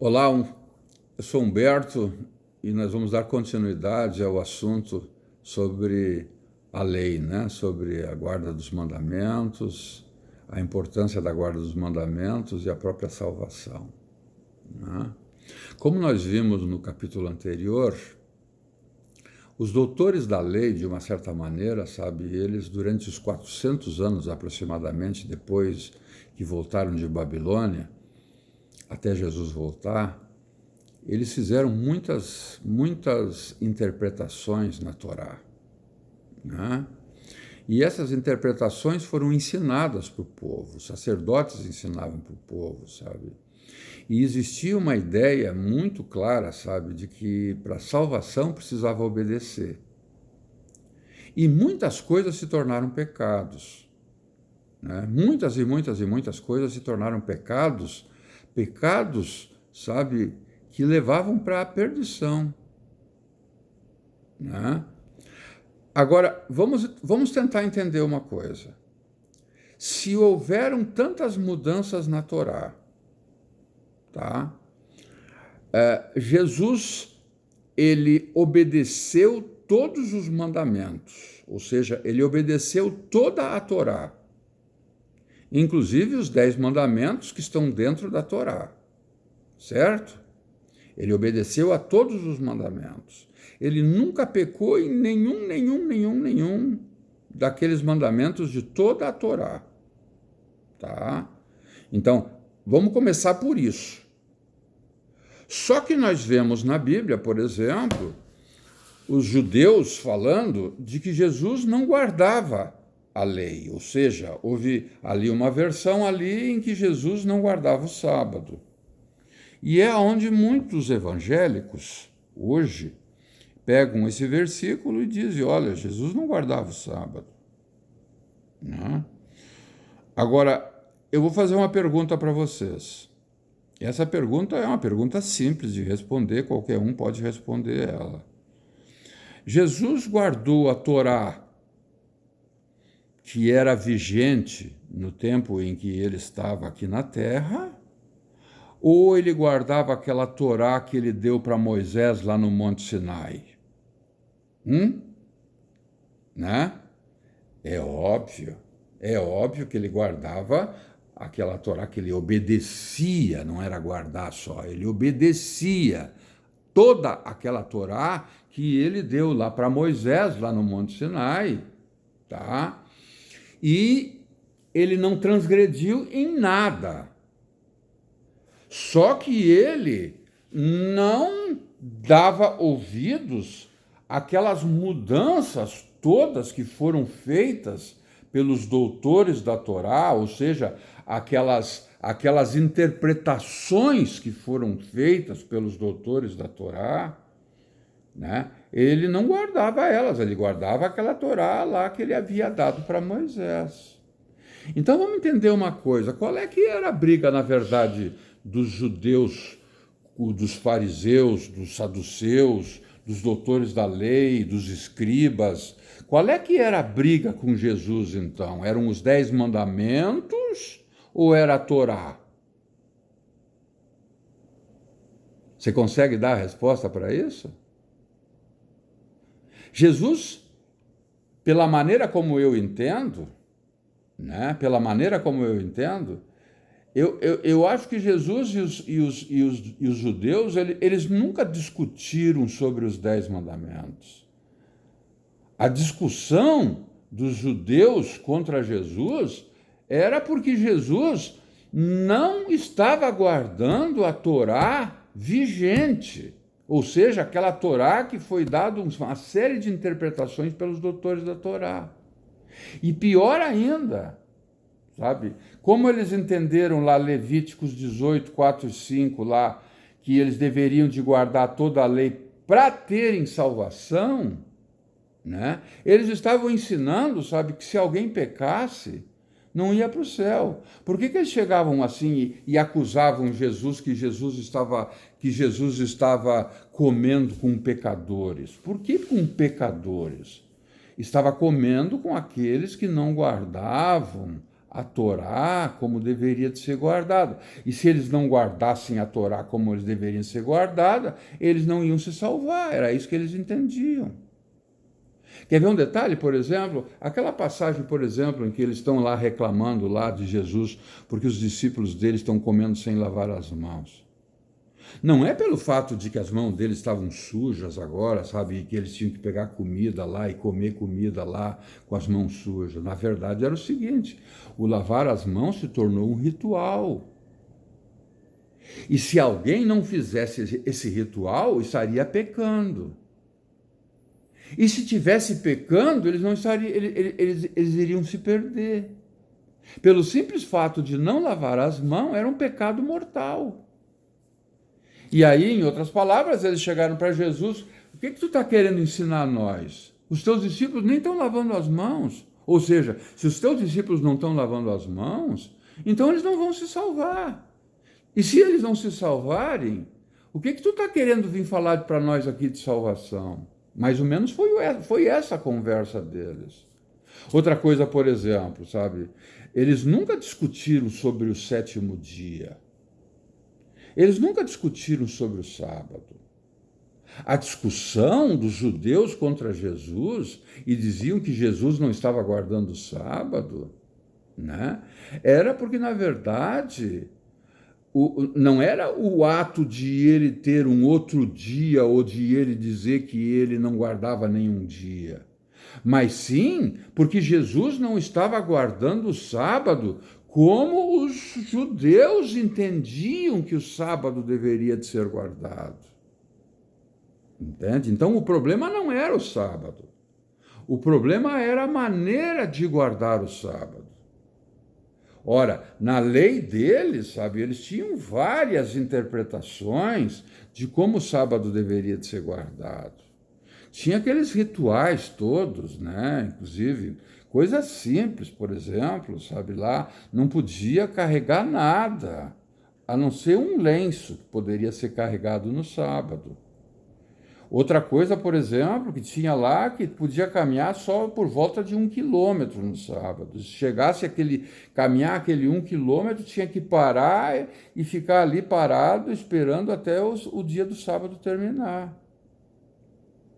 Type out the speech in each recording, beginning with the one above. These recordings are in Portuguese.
Olá, eu sou Humberto e nós vamos dar continuidade ao assunto sobre a lei, né? Sobre a guarda dos mandamentos, a importância da guarda dos mandamentos e a própria salvação, né? Como nós vimos no capítulo anterior, os doutores da lei, de uma certa maneira, sabe, eles durante os 400 anos aproximadamente depois que voltaram de Babilônia, até Jesus voltar, eles fizeram muitas interpretações na Torá, né? E essas interpretações foram ensinadas para o povo, os sacerdotes ensinavam para o povo, sabe? E existia uma ideia muito clara, sabe, de que para a salvação precisava obedecer. E muitas coisas se tornaram pecados, né? Muitas coisas se tornaram pecados, sabe, que levavam para a perdição, né? Agora, vamos tentar entender uma coisa. Se houveram tantas mudanças na Torá, tá? Jesus, ele obedeceu todos os mandamentos, ou seja, ele obedeceu toda a Torá, inclusive os 10 mandamentos que estão dentro da Torá, certo? Ele obedeceu a todos os mandamentos. Ele nunca pecou em nenhum daqueles mandamentos de toda a Torá, tá? Então, vamos começar por isso. Só que nós vemos na Bíblia, por exemplo, os judeus falando de que Jesus não guardava a lei, ou seja, houve ali uma versão ali em que Jesus não guardava o sábado. E é onde muitos evangélicos hoje pegam esse versículo e dizem, olha, Jesus não guardava o sábado, né? Agora, eu vou fazer uma pergunta para vocês. Essa pergunta é uma pergunta simples de responder, qualquer um pode responder ela. Jesus guardou a Torá, que era vigente no tempo em que ele estava aqui na terra, ou ele guardava aquela Torá que ele deu para Moisés lá no Monte Sinai? Né? É óbvio que ele guardava aquela Torá que ele obedecia, não era guardar só, ele obedecia toda aquela Torá que ele deu lá para Moisés, lá no Monte Sinai, tá? E ele não transgrediu em nada. Só que ele não dava ouvidos àquelas mudanças todas que foram feitas pelos doutores da Torá, ou seja, aquelas interpretações que foram feitas pelos doutores da Torá, né? Ele não guardava elas, ele guardava aquela Torá lá que ele havia dado para Moisés. Então vamos entender uma coisa, qual é que era a briga, na verdade, dos judeus, dos fariseus, dos saduceus, dos doutores da lei, dos escribas? Qual é que era a briga com Jesus, então? Eram os 10 mandamentos ou era a Torá? Você consegue dar a resposta para isso? Jesus, pela maneira como eu entendo, né? Pela maneira como eu entendo, eu acho que Jesus e os judeus, eles nunca discutiram sobre os 10 mandamentos. A discussão dos judeus contra Jesus era porque Jesus não estava guardando a Torá vigente, ou seja, aquela Torá que foi dada uma série de interpretações pelos doutores da Torá. E pior ainda, sabe, como eles entenderam lá Levíticos 18, 4 e 5, lá, que eles deveriam de guardar toda a lei para terem salvação, né? Eles estavam ensinando, sabe, que se alguém pecasse, não ia para o céu. Por que eles chegavam assim e acusavam Jesus que Jesus estava comendo com pecadores? Por que com pecadores? Estava comendo com aqueles que não guardavam a Torá como deveria de ser guardada. E se eles não guardassem a Torá como eles deveriam ser guardada, eles não iam se salvar. Era isso que eles entendiam. Quer ver um detalhe, por exemplo? Aquela passagem, por exemplo, em que eles estão lá reclamando lá de Jesus porque os discípulos deles estão comendo sem lavar as mãos. Não é pelo fato de que as mãos deles estavam sujas agora, sabe, e que eles tinham que pegar comida lá e comer comida lá com as mãos sujas. Na verdade, era o seguinte: o lavar as mãos se tornou um ritual. E se alguém não fizesse esse ritual, estaria pecando. E se tivesse pecando, eles não estariam, eles iriam se perder. Pelo simples fato de não lavar as mãos, era um pecado mortal. E aí, em outras palavras, eles chegaram para Jesus: o que tu está querendo ensinar a nós? Os teus discípulos nem estão lavando as mãos. Ou seja, se os teus discípulos não estão lavando as mãos, então eles não vão se salvar. E se eles não se salvarem, o que tu está querendo vir falar para nós aqui de salvação? Mais ou menos foi essa a conversa deles. Outra coisa, por exemplo, sabe? Eles nunca discutiram sobre o sétimo dia. Eles nunca discutiram sobre o sábado. A discussão dos judeus contra Jesus, e diziam que Jesus não estava guardando o sábado, né? Era porque, na verdade, não era o ato de ele ter um outro dia ou de ele dizer que ele não guardava nenhum dia, mas sim porque Jesus não estava guardando o sábado como os judeus entendiam que o sábado deveria de ser guardado. Entende? Então o problema não era o sábado. O problema era a maneira de guardar o sábado. Ora, na lei deles, sabe, eles tinham várias interpretações de como o sábado deveria de ser guardado. Tinha aqueles rituais todos, né? Inclusive, coisas simples, por exemplo, sabe, lá não podia carregar nada, a não ser um lenço que poderia ser carregado no sábado. Outra coisa, por exemplo, que tinha lá, que podia caminhar só por volta de 1 quilômetro no sábado. Se chegasse caminhar aquele 1 quilômetro, tinha que parar e ficar ali parado, esperando até o dia do sábado terminar.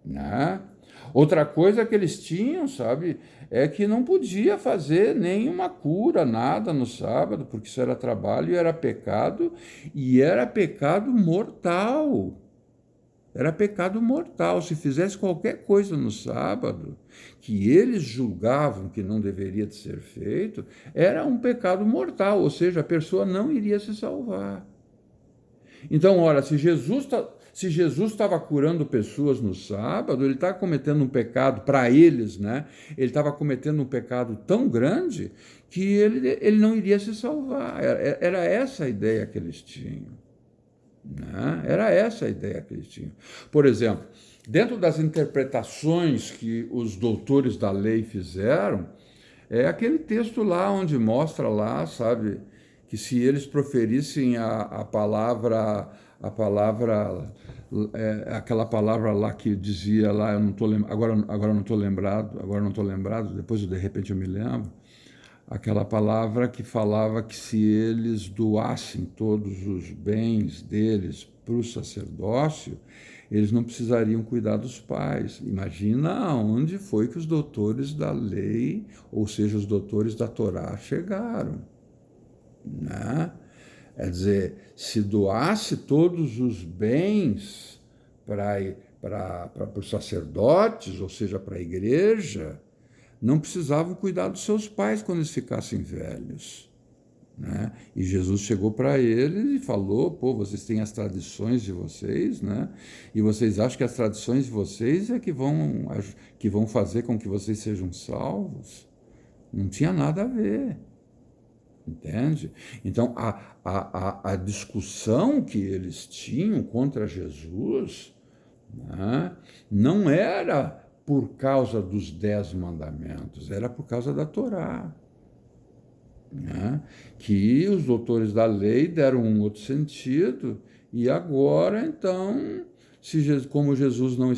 Né? Outra coisa que eles tinham, sabe, é que não podia fazer nenhuma cura, nada no sábado, porque isso era trabalho e era pecado mortal. Era pecado mortal. Se fizesse qualquer coisa no sábado, que eles julgavam que não deveria de ser feito, era um pecado mortal, ou seja, a pessoa não iria se salvar. Então, ora, se Jesus estava curando pessoas no sábado, ele estava cometendo um pecado para eles, né? Ele estava cometendo um pecado tão grande que ele não iria se salvar. Era essa a ideia que eles tinham. Né? Era essa a ideia que eles tinham. Por exemplo, dentro das interpretações que os doutores da lei fizeram, é aquele texto lá onde mostra lá, sabe, que se eles proferissem a palavra, aquela palavra lá que dizia lá, eu não tô agora não estou lembrado, depois de repente eu me lembro, aquela palavra que falava que se eles doassem todos os bens deles para o sacerdócio, eles não precisariam cuidar dos pais. Imagina onde foi que os doutores da lei, ou seja, os doutores da Torá, chegaram. Né? Quer dizer, se doasse todos os bens para os sacerdotes, ou seja, para a igreja, não precisavam cuidar dos seus pais quando eles ficassem velhos. Né? E Jesus chegou para eles e falou: pô, vocês têm as tradições de vocês, né? E vocês acham que as tradições de vocês é que vão fazer com que vocês sejam salvos? Não tinha nada a ver. Entende? Então, a discussão que eles tinham contra Jesus, né, não era por causa dos 10 mandamentos, era por causa da Torá. Né? Que os doutores da lei deram um outro sentido, e agora, então, como Jesus não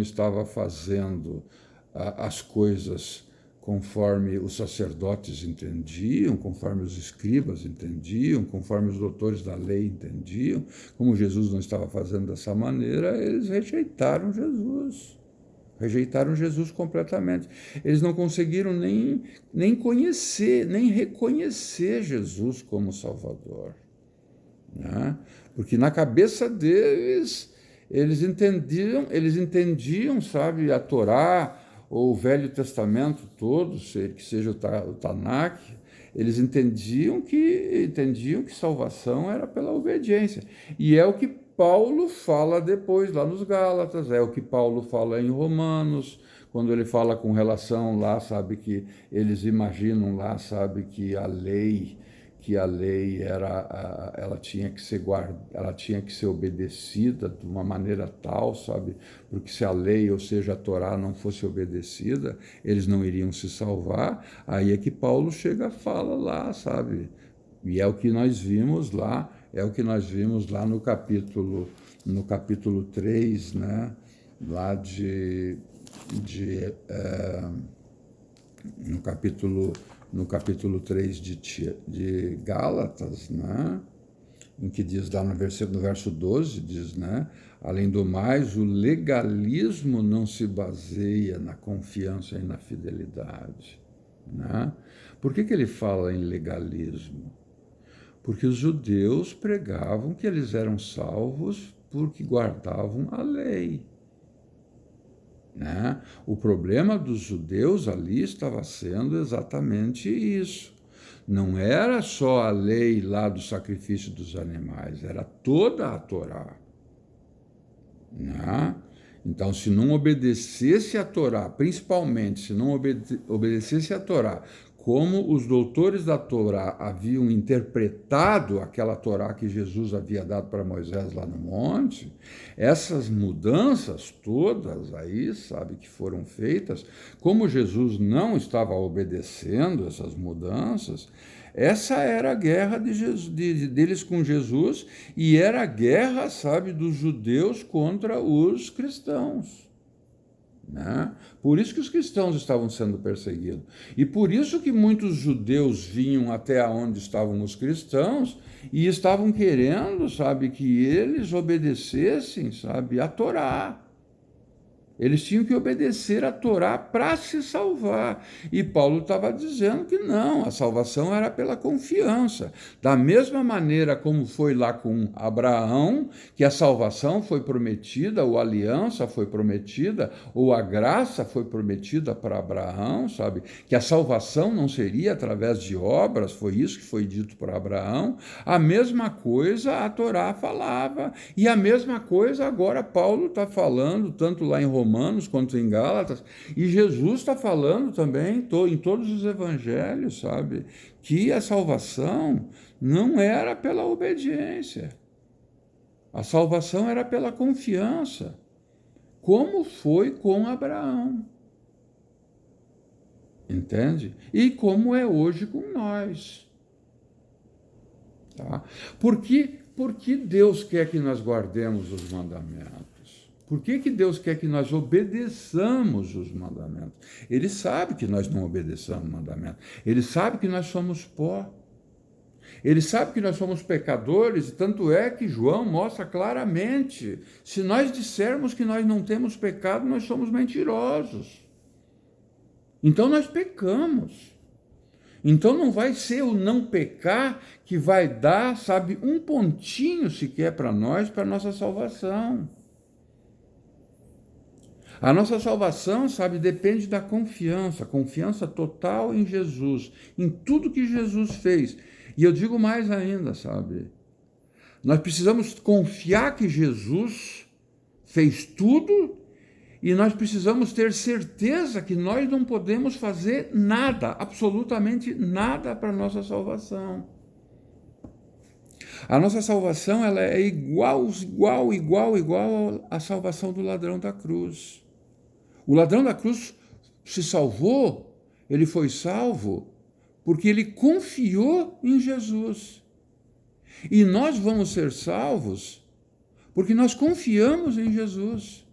estava fazendo as coisas conforme os sacerdotes entendiam, conforme os escribas entendiam, conforme os doutores da lei entendiam. Como Jesus não estava fazendo dessa maneira, eles rejeitaram Jesus. Rejeitaram Jesus completamente. Eles não conseguiram nem conhecer, nem reconhecer Jesus como Salvador, né? Porque na cabeça deles, eles entendiam, sabe, a Torá, ou o Velho Testamento todo, que seja o Tanakh, eles entendiam que salvação era pela obediência. E é o que Paulo fala depois lá nos Gálatas, é o que Paulo fala em Romanos, quando ele fala com relação lá, sabe, que eles imaginam lá, sabe, que a lei ela tinha que ser obedecida de uma maneira tal, sabe, porque se a lei, ou seja, a Torá, não fosse obedecida, eles não iriam se salvar. Aí é que Paulo chega e fala lá, sabe, e é o que nós vimos lá, no capítulo 3, né, lá no capítulo 3 de Gálatas, né? Em que diz lá no verso 12, diz, né? Além do mais, o legalismo não se baseia na confiança e na fidelidade, né? Por que ele fala em legalismo? Porque os judeus pregavam que eles eram salvos porque guardavam a lei, né? O problema dos judeus ali estava sendo exatamente isso. Não era só a lei lá do sacrifício dos animais, era toda a Torá, né? Então, se não obedecesse a Torá, principalmente se não obedecesse a Torá, como os doutores da Torá haviam interpretado aquela Torá que Jesus havia dado para Moisés lá no monte, essas mudanças todas aí, sabe, que foram feitas, como Jesus não estava obedecendo essas mudanças, essa era a guerra deles com Jesus, e era a guerra, sabe, dos judeus contra os cristãos, né? Por isso que os cristãos estavam sendo perseguidos. E por isso que muitos judeus vinham até onde estavam os cristãos e estavam querendo, sabe, que eles obedecessem, sabe, a Torá. Eles tinham que obedecer a Torá para se salvar. E Paulo estava dizendo que não, a salvação era pela confiança. Da mesma maneira como foi lá com Abraão, que a salvação foi prometida, ou a aliança foi prometida, ou a graça foi prometida para Abraão, sabe? Que a salvação não seria através de obras, foi isso que foi dito para Abraão. A mesma coisa a Torá falava. E a mesma coisa agora Paulo está falando, tanto lá em Romanos quanto em Gálatas, e Jesus está falando também em todos os evangelhos, sabe, que a salvação não era pela obediência, a salvação era pela confiança, como foi com Abraão, entende? E como é hoje com nós, tá? Por que Deus quer que nós guardemos os mandamentos? Por que Deus quer que nós obedeçamos os mandamentos? Ele sabe que nós não obedeçamos mandamentos. Ele sabe que nós somos pó. Ele sabe que nós somos pecadores, tanto é que João mostra claramente. Se nós dissermos que nós não temos pecado, nós somos mentirosos. Então nós pecamos. Então não vai ser o não pecar que vai dar, sabe, um pontinho sequer para nós, para a nossa salvação. A nossa salvação, sabe, depende da confiança total em Jesus, em tudo que Jesus fez. E eu digo mais ainda, sabe, nós precisamos confiar que Jesus fez tudo e nós precisamos ter certeza que nós não podemos fazer nada, absolutamente nada para a nossa salvação. A nossa salvação ela é igual à salvação do ladrão da cruz. O ladrão da cruz se salvou, ele foi salvo, porque ele confiou em Jesus. E nós vamos ser salvos porque nós confiamos em Jesus.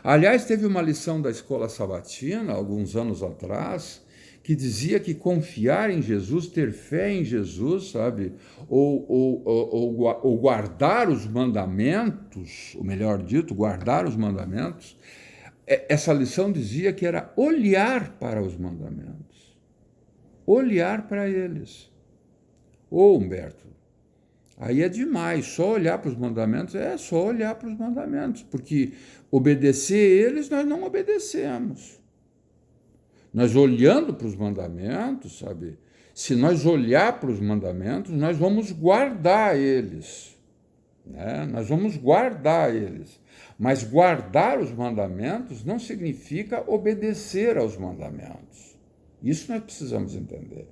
Aliás, teve uma lição da escola sabatina, alguns anos atrás, que dizia que confiar em Jesus, ter fé em Jesus, sabe, ou guardar os mandamentos, ou melhor dito, guardar os mandamentos, essa lição dizia que era olhar para os mandamentos, olhar para eles. Ô, Humberto, aí é demais, só olhar para os mandamentos, é só olhar para os mandamentos, porque obedecer eles nós não obedecemos. Nós olhando para os mandamentos, sabe? Se nós olhar para os mandamentos, nós vamos guardar eles, né? Nós vamos guardar eles. Mas guardar os mandamentos não significa obedecer aos mandamentos. Isso nós precisamos entender.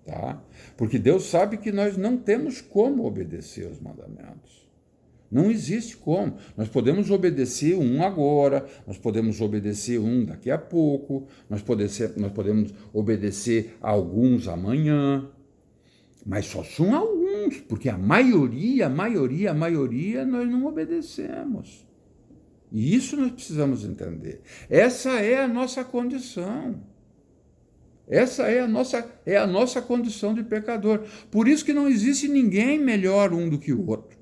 Tá? Porque Deus sabe que nós não temos como obedecer aos mandamentos. Não existe como. Nós podemos obedecer um agora, nós podemos obedecer um daqui a pouco, nós podemos obedecer a alguns amanhã, mas só são alguns, porque a maioria nós não obedecemos. E isso nós precisamos entender. Essa é a nossa condição. Essa é a nossa condição de pecador. Por isso que não existe ninguém melhor um do que o outro.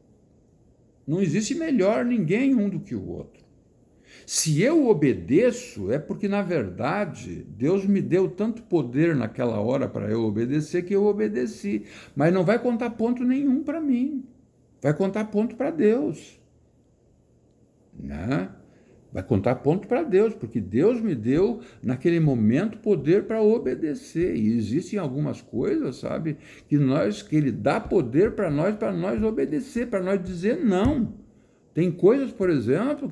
Não existe melhor ninguém um do que o outro. Se eu obedeço, é porque, na verdade, Deus me deu tanto poder naquela hora para eu obedecer que eu obedeci. Mas não vai contar ponto nenhum para mim. Vai contar ponto para Deus. Né? Vai contar ponto para Deus, porque Deus me deu, naquele momento, poder para obedecer. E existem algumas coisas, sabe, que Ele dá poder para nós obedecer, para nós dizer não. Tem coisas, por exemplo,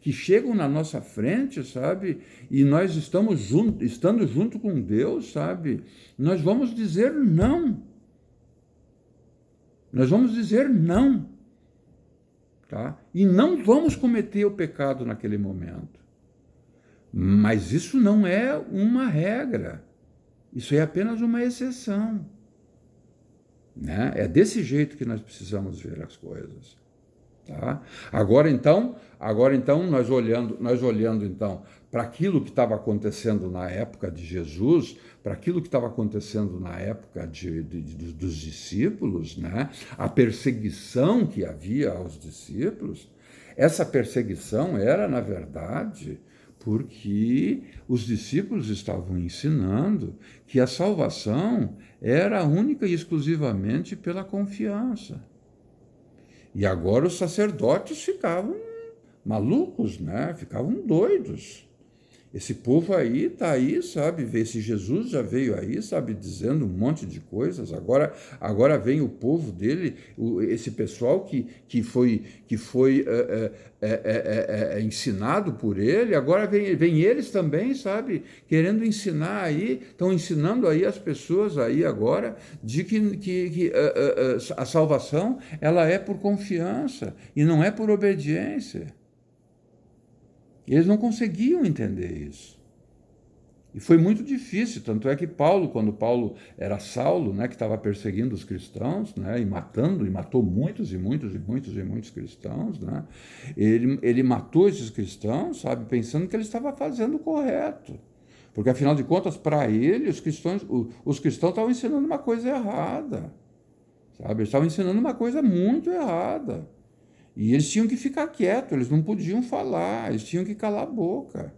que chegam na nossa frente, sabe, e nós estando junto com Deus, sabe, nós vamos dizer não. Nós vamos dizer não. Tá? E não vamos cometer o pecado naquele momento. Mas isso não é uma regra. Isso é apenas uma exceção. Né? É desse jeito que nós precisamos ver as coisas. Tá? Agora então, nós olhando então para aquilo que estava acontecendo na época de Jesus, para aquilo que estava acontecendo na época dos discípulos, né? A perseguição que havia aos discípulos, essa perseguição era, na verdade, porque os discípulos estavam ensinando que a salvação era única e exclusivamente pela confiança. E agora os sacerdotes ficavam malucos, né? Ficavam doidos. Esse povo aí está aí, sabe? Esse Jesus já veio aí, sabe? Dizendo um monte de coisas. Agora vem o povo dele, esse pessoal que foi ensinado por ele. Agora vem eles também, sabe? Querendo ensinar aí, estão ensinando aí as pessoas aí agora de que a salvação ela é por confiança e não é por obediência. Eles não conseguiam entender isso. E foi muito difícil, tanto é que quando Paulo era Saulo, né, que estava perseguindo os cristãos, né, e matou muitos cristãos, né, ele matou esses cristãos, sabe, pensando que ele estava fazendo o correto. Porque, afinal de contas, para ele, os cristãos estavam ensinando uma coisa errada. Sabe? Eles estavam ensinando uma coisa muito errada. E eles tinham que ficar quietos, eles não podiam falar, eles tinham que calar a boca,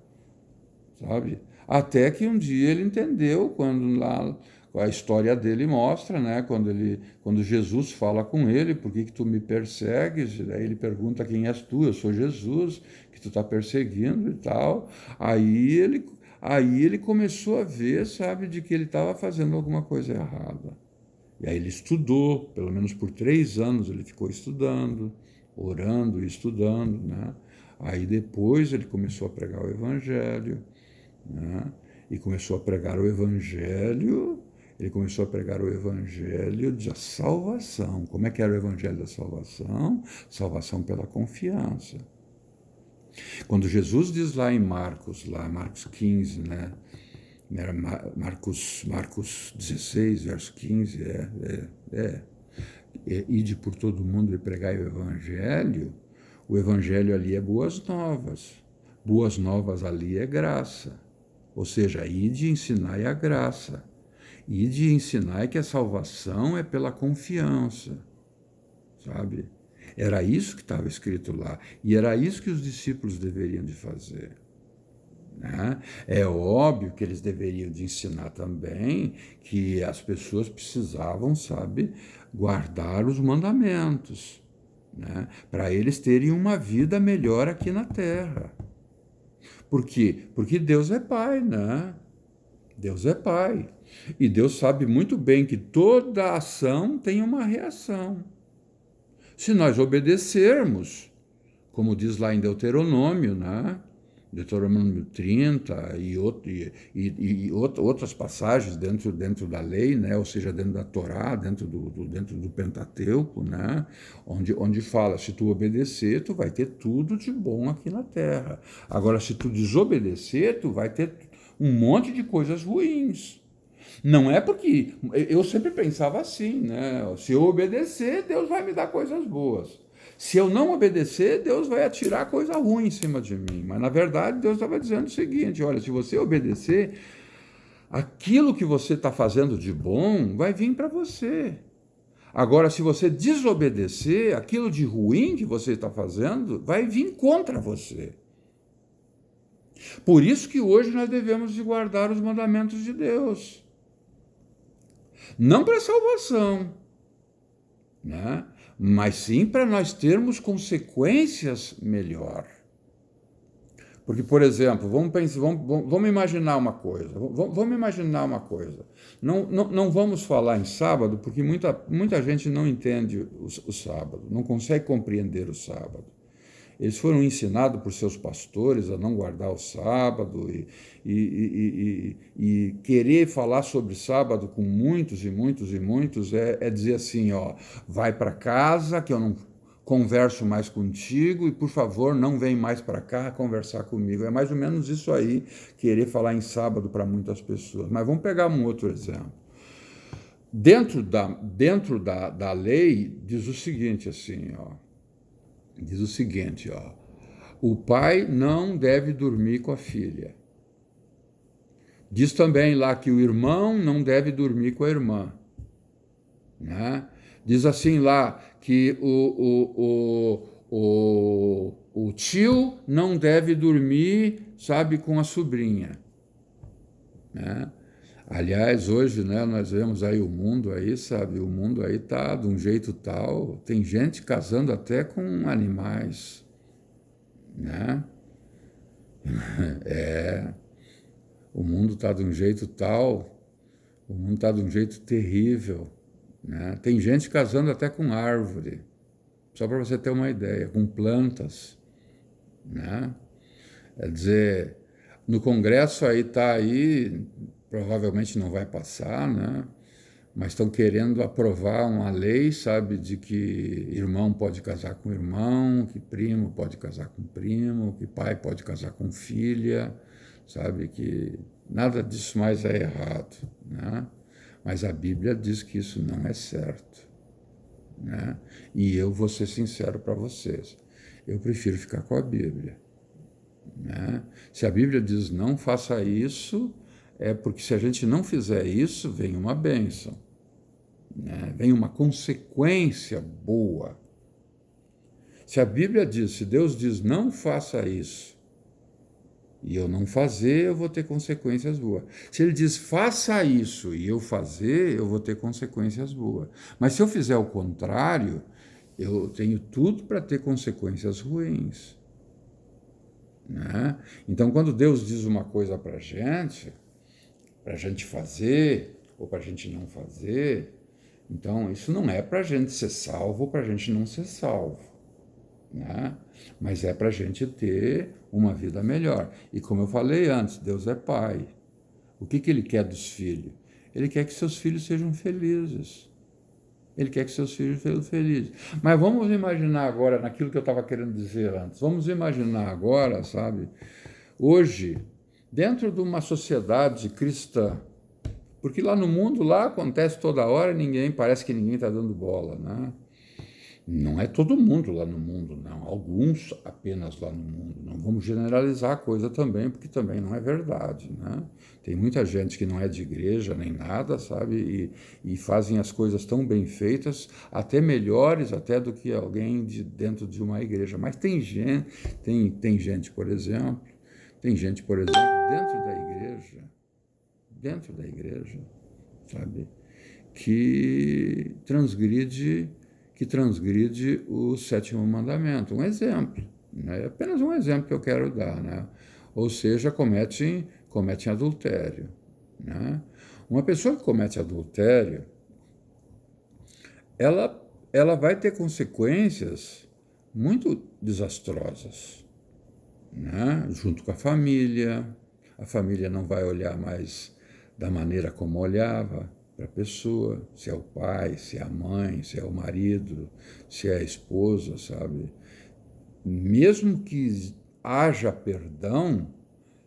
sabe? Até que um dia ele entendeu, quando lá a história dele mostra, né? Quando Jesus fala com ele, por que tu me persegues? Daí ele pergunta, quem és tu? Eu sou Jesus, que tu está perseguindo e tal. Aí ele começou a ver, sabe, de que ele estava fazendo alguma coisa errada. E aí ele estudou, pelo menos por 3 anos ele ficou estudando, orando e estudando, né? Aí depois ele começou a pregar o Evangelho, né? E começou a pregar o Evangelho, da salvação. Como é que era o Evangelho da salvação? Salvação pela confiança. Quando Jesus diz lá em Marcos 15, né? Marcos 16, verso 15, ide por todo mundo e pregai o Evangelho ali é boas novas. Boas novas ali é graça. Ou seja, ide e ensinai a graça. Ide e ensinai que a salvação é pela confiança, sabe? Era isso que estava escrito lá. E era isso que os discípulos deveriam de fazer. Né? É óbvio que eles deveriam de ensinar também que as pessoas precisavam, sabe, guardar os mandamentos, né? Para eles terem uma vida melhor aqui na Terra. Por quê? Porque Deus é Pai, né? Deus é Pai. E Deus sabe muito bem que toda ação tem uma reação. Se nós obedecermos, como diz lá em Deuteronômio, né? Deuteronômio 30 e outras passagens dentro da lei, né? Ou seja, dentro da Torá, dentro do Pentateuco, né? Onde fala, se tu obedecer, tu vai ter tudo de bom aqui na terra. Agora, se tu desobedecer, tu vai ter um monte de coisas ruins. Não é porque... Eu sempre pensava assim, né? Se eu obedecer, Deus vai me dar coisas boas. Se eu não obedecer, Deus vai atirar coisa ruim em cima de mim. Mas, na verdade, Deus estava dizendo o seguinte, olha, se você obedecer, aquilo que você está fazendo de bom vai vir para você. Agora, se você desobedecer, aquilo de ruim que você está fazendo vai vir contra você. Por isso que hoje nós devemos de guardar os mandamentos de Deus. Não para salvação, né? Mas sim para nós termos consequências melhor. Porque, por exemplo, vamos imaginar uma coisa. Vamos imaginar uma coisa. Não vamos falar em sábado, porque muita gente não entende o sábado, não consegue compreender o sábado. Eles foram ensinados por seus pastores a não guardar o sábado e querer falar sobre sábado com muitos é dizer assim, ó, vai para casa que eu não converso mais contigo e, por favor, não vem mais para cá conversar comigo. É mais ou menos isso aí, querer falar em sábado para muitas pessoas. Mas vamos pegar um outro exemplo. Dentro da lei, diz o seguinte, assim, ó, diz o seguinte, ó, o pai não deve dormir com a filha. Diz também lá que o irmão não deve dormir com a irmã, né? Diz assim lá que o tio não deve dormir, sabe, com a sobrinha, né? Aliás, hoje, né, nós vemos aí o mundo aí, sabe, o mundo aí tá de um jeito tal, tem gente casando até com animais, né? O mundo tá de um jeito tal, o mundo tá de um jeito terrível, né? Tem gente casando até com árvore, só para você ter uma ideia, com plantas, né? Quer dizer, no Congresso aí tá aí, provavelmente não vai passar, né? Mas estão querendo aprovar uma lei, sabe, de que irmão pode casar com irmão, que primo pode casar com primo, que pai pode casar com filha, sabe, que nada disso mais é errado, né? Mas a Bíblia diz que isso não é certo, né? E eu vou ser sincero para vocês, eu prefiro ficar com a Bíblia, né? Se a Bíblia diz não faça isso, é porque se a gente não fizer isso, vem uma bênção, né? Vem uma consequência boa. Se a Bíblia diz, se Deus diz não faça isso, e eu não fazer, eu vou ter consequências boas. Se ele diz faça isso e eu fazer, eu vou ter consequências boas. Mas se eu fizer o contrário, eu tenho tudo para ter consequências ruins, né? Então, quando Deus diz uma coisa para a gente fazer ou para a gente não fazer, então isso não é para a gente ser salvo ou para a gente não ser salvo, né? Mas é para a gente ter uma vida melhor. E como eu falei antes, Deus é Pai. O que Ele quer dos filhos? Ele quer que seus filhos sejam felizes. Ele quer que seus filhos sejam felizes. Mas vamos imaginar agora, naquilo que eu estava querendo dizer antes, vamos imaginar agora, sabe, hoje, dentro de uma sociedade cristã, porque lá no mundo, lá acontece toda hora, parece que ninguém está dando bola, né? Não é todo mundo lá no mundo, não. Alguns apenas lá no mundo. Não vamos generalizar a coisa também, porque também não é verdade, né? Tem muita gente que não é de igreja nem nada, sabe? E fazem as coisas tão bem feitas, até melhores até do que alguém dentro de uma igreja. Mas tem gente, por exemplo, dentro da igreja, sabe? Que transgride o sétimo mandamento. Um exemplo, né? Apenas um exemplo que eu quero dar, né? Ou seja, cometem adultério, né? Uma pessoa que comete adultério, ela vai ter consequências muito desastrosas, né? Junto com a família não vai olhar mais da maneira como olhava para a pessoa, se é o pai, se é a mãe, se é o marido, se é a esposa, sabe? Mesmo que haja perdão,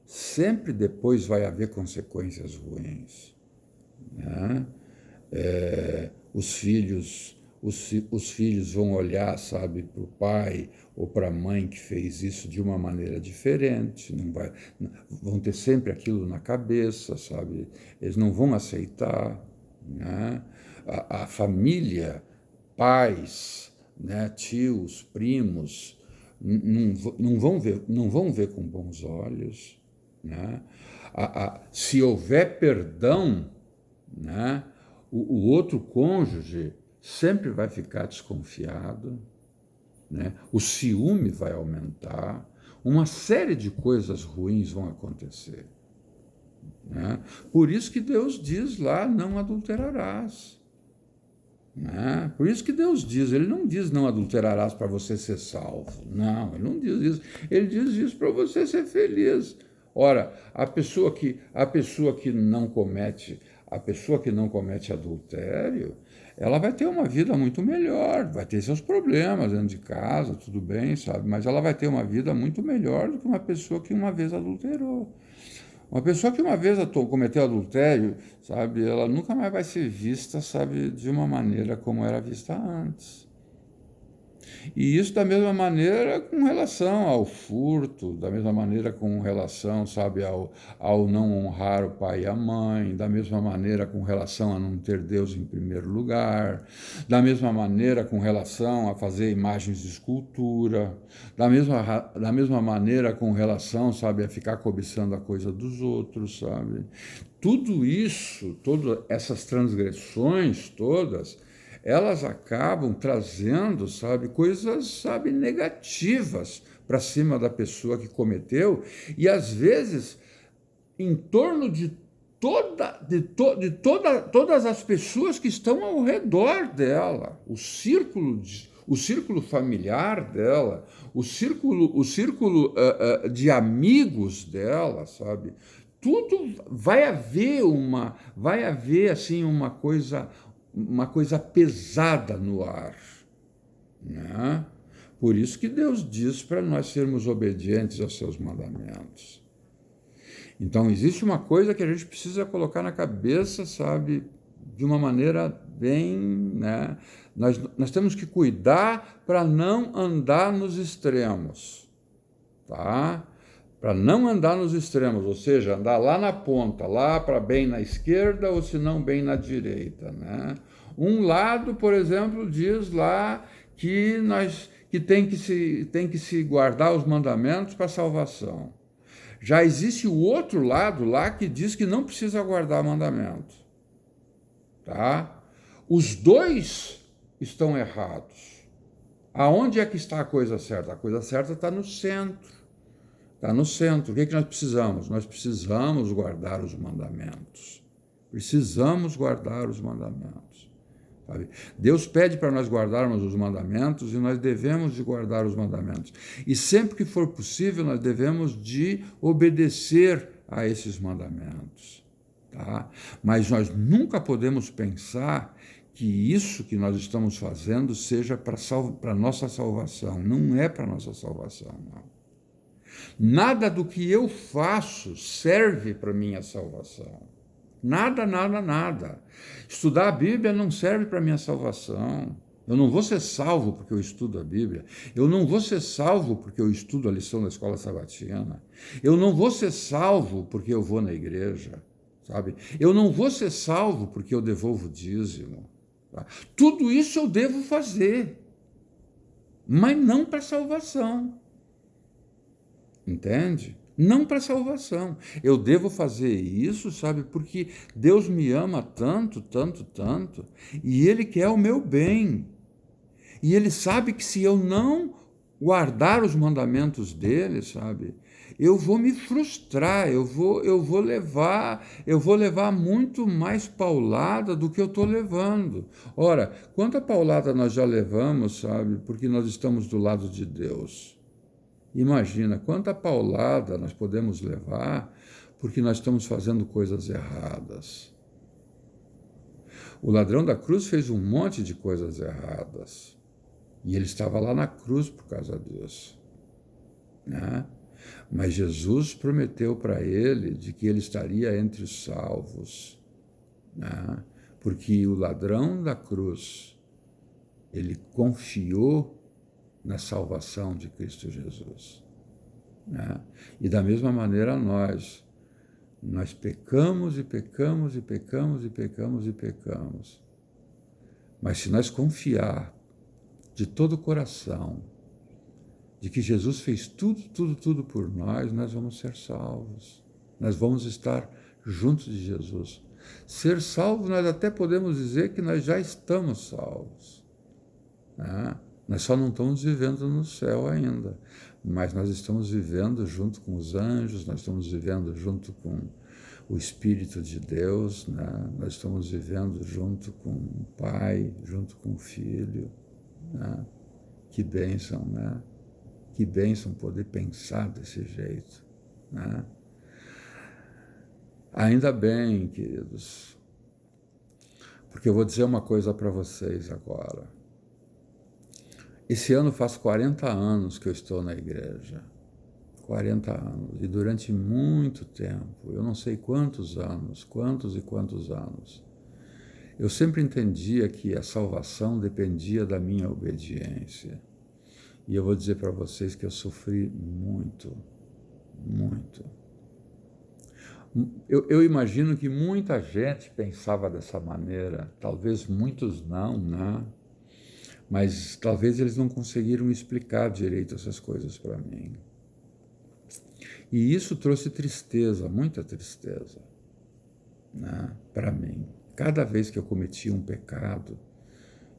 sempre depois vai haver consequências ruins, né? Os filhos vão olhar, sabe, para o pai ou para a mãe que fez isso de uma maneira diferente, vão ter sempre aquilo na cabeça, sabe? Eles não vão aceitar, né? A família, pais, né, tios, primos, não vão ver com bons olhos, né? Se houver perdão, né, o outro cônjuge sempre vai ficar desconfiado, né? O ciúme vai aumentar, uma série de coisas ruins vão acontecer, né? Por isso que Deus diz lá, não adulterarás. Né? Por isso que Deus diz, ele não diz não adulterarás para você ser salvo. Não, ele não diz isso. Ele diz isso para você ser feliz. Ora, a pessoa que não comete adultério, ela vai ter uma vida muito melhor, vai ter seus problemas dentro de casa, tudo bem, sabe? Mas ela vai ter uma vida muito melhor do que uma pessoa que uma vez adulterou. Uma pessoa que uma vez cometeu adultério, sabe, ela nunca mais vai ser vista, sabe, de uma maneira como era vista antes. E isso da mesma maneira com relação ao furto, da mesma maneira com relação, sabe, ao não honrar o pai e a mãe, da mesma maneira com relação a não ter Deus em primeiro lugar, da mesma maneira com relação a fazer imagens de escultura, da mesma maneira com relação, sabe, a ficar cobiçando a coisa dos outros, sabe. Tudo isso, todas essas transgressões todas, elas acabam trazendo, sabe, coisas, sabe, negativas para cima da pessoa que cometeu, e às vezes em torno de todas as pessoas que estão ao redor dela, o círculo familiar dela, o círculo de amigos dela, sabe? Tudo vai haver assim uma coisa pesada no ar, né? Por isso que Deus diz para nós sermos obedientes aos seus mandamentos. Então, existe uma coisa que a gente precisa colocar na cabeça, sabe, de uma maneira bem, né? Nós temos que cuidar para não andar nos extremos, tá? Para não andar nos extremos, ou seja, andar lá na ponta, lá para bem na esquerda ou se não bem na direita, né? Um lado, por exemplo, diz lá que tem que se guardar os mandamentos para a salvação. Já existe o outro lado lá que diz que não precisa guardar mandamento, tá? Os dois estão errados. Aonde é que está a coisa certa? A coisa certa está no centro. Está no centro. O que nós precisamos? Nós precisamos guardar os mandamentos. Precisamos guardar os mandamentos. Sabe? Deus pede para nós guardarmos os mandamentos e nós devemos de guardar os mandamentos. E sempre que for possível, nós devemos de obedecer a esses mandamentos. Tá? Mas nós nunca podemos pensar que isso que nós estamos fazendo seja para a nossa salvação. Não é para a nossa salvação, não. Nada do que eu faço serve para a minha salvação. Nada, nada, nada. Estudar a Bíblia não serve para a minha salvação. Eu não vou ser salvo porque eu estudo a Bíblia. Eu não vou ser salvo porque eu estudo a lição da escola sabatina. Eu não vou ser salvo porque eu vou na igreja, sabe? Eu não vou ser salvo porque eu devolvo dízimo. Tá? Tudo isso eu devo fazer, mas não para salvação. Entende? Não para salvação. Eu devo fazer isso, sabe? Porque Deus me ama tanto, tanto, tanto, e Ele quer o meu bem. E ele sabe que se eu não guardar os mandamentos dele, sabe, eu vou me frustrar, eu vou levar muito mais paulada do que eu estou levando. Ora, quanta paulada nós já levamos, sabe, porque nós estamos do lado de Deus. Imagina quanta paulada nós podemos levar porque nós estamos fazendo coisas erradas. O ladrão da cruz fez um monte de coisas erradas. E ele estava lá na cruz por causa disso. Né? Mas Jesus prometeu para ele de que ele estaria entre os salvos. Né? Porque o ladrão da cruz, ele confiou na salvação de Cristo Jesus. Né? E da mesma maneira nós pecamos e pecamos e pecamos e pecamos e pecamos. Mas se nós confiar de todo o coração, de que Jesus fez tudo, tudo, tudo por nós, nós vamos ser salvos. Nós vamos estar juntos de Jesus. Ser salvos, nós até podemos dizer que nós já estamos salvos. Né? Nós só não estamos vivendo no céu ainda, mas nós estamos vivendo junto com os anjos, nós estamos vivendo junto com o Espírito de Deus, né? Nós estamos vivendo junto com o Pai, junto com o Filho. Né? Que bênção, né? Que bênção poder pensar desse jeito. Né? Ainda bem, queridos, porque eu vou dizer uma coisa para vocês agora. Esse ano faz 40 anos que eu estou na igreja. 40 anos. E durante muito tempo, eu não sei quantos anos, quantos e quantos anos, eu sempre entendia que a salvação dependia da minha obediência. E eu vou dizer para vocês que eu sofri muito, muito. Eu imagino que muita gente pensava dessa maneira, talvez muitos não, né? Mas talvez eles não conseguiram explicar direito essas coisas para mim. E isso trouxe tristeza, muita tristeza, né, para mim. Cada vez que eu cometia um pecado,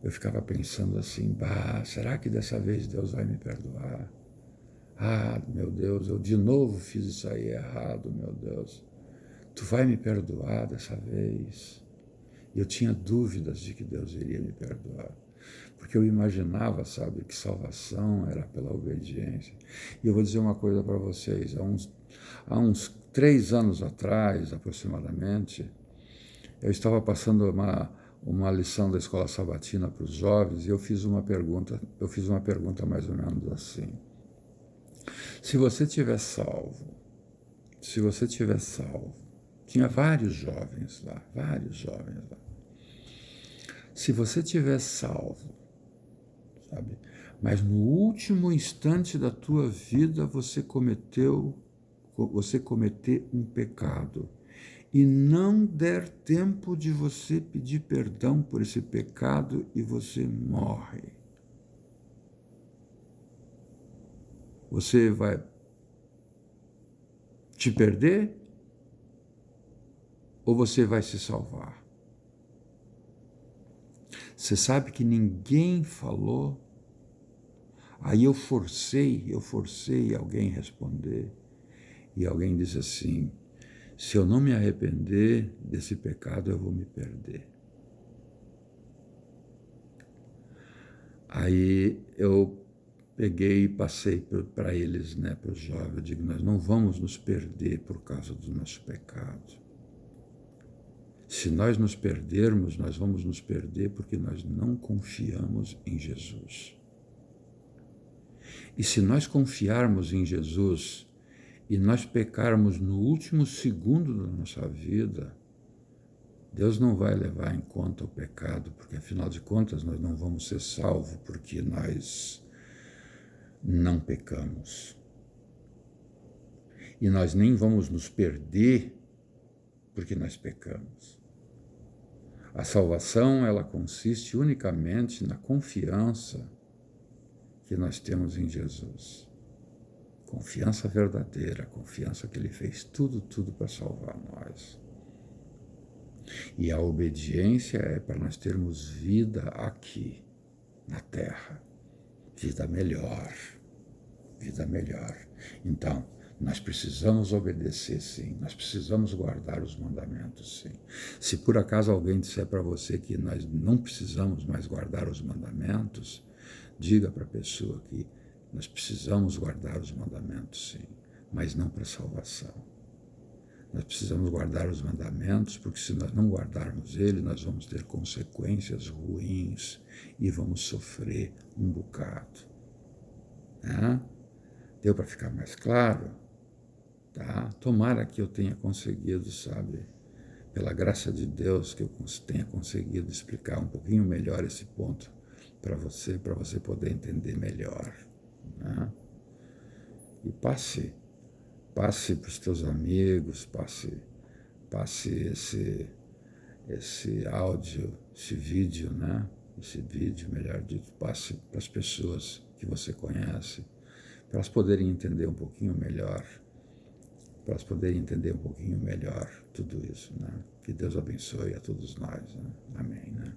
eu ficava pensando assim, será que dessa vez Deus vai me perdoar? Meu Deus, eu de novo fiz isso aí errado, meu Deus. Tu vai me perdoar dessa vez? E eu tinha dúvidas de que Deus iria me perdoar. Porque eu imaginava, sabe, que salvação era pela obediência. E eu vou dizer uma coisa para vocês. Há uns 3 anos atrás, aproximadamente, eu estava passando uma lição da escola sabatina para os jovens e eu fiz uma pergunta mais ou menos assim. Se você tiver salvo, tinha vários jovens lá. Se você tiver salvo, sabe, mas no último instante da tua vida você cometer um pecado e não der tempo de você pedir perdão por esse pecado e você morre, você vai te perder ou você vai se salvar? Você sabe que ninguém falou? Aí eu forcei alguém responder. E alguém disse assim, se eu não me arrepender desse pecado, eu vou me perder. Aí eu peguei e passei para eles, né, para os jovens, eu digo, nós não vamos nos perder por causa do nosso pecado. Se nós nos perdermos, nós vamos nos perder porque nós não confiamos em Jesus. E se nós confiarmos em Jesus e nós pecarmos no último segundo da nossa vida, Deus não vai levar em conta o pecado, porque afinal de contas nós não vamos ser salvos porque nós não pecamos. E nós nem vamos nos perder porque nós pecamos. A salvação, ela consiste unicamente na confiança que nós temos em Jesus. Confiança verdadeira, confiança que Ele fez tudo para salvar nós. E a obediência é para nós termos vida aqui, na terra. Vida melhor. Vida melhor. Então, nós precisamos obedecer, sim. Nós precisamos guardar os mandamentos, sim. Se por acaso alguém disser para você que nós não precisamos mais guardar os mandamentos, diga para a pessoa que nós precisamos guardar os mandamentos, sim, mas não para salvação. Nós precisamos guardar os mandamentos, porque se nós não guardarmos ele, nós vamos ter consequências ruins e vamos sofrer um bocado. Né? Deu para ficar mais claro? Tá? Tomara que eu tenha conseguido, sabe, pela graça de Deus, que eu tenha conseguido explicar um pouquinho melhor esse ponto para você poder entender melhor. Né? E passe para os teus amigos, passe esse áudio, esse vídeo, né? Esse vídeo, melhor dito, passe para as pessoas que você conhece, para elas poderem entender um pouquinho melhor, tudo isso, né? Que Deus abençoe a todos nós, né? Amém, né?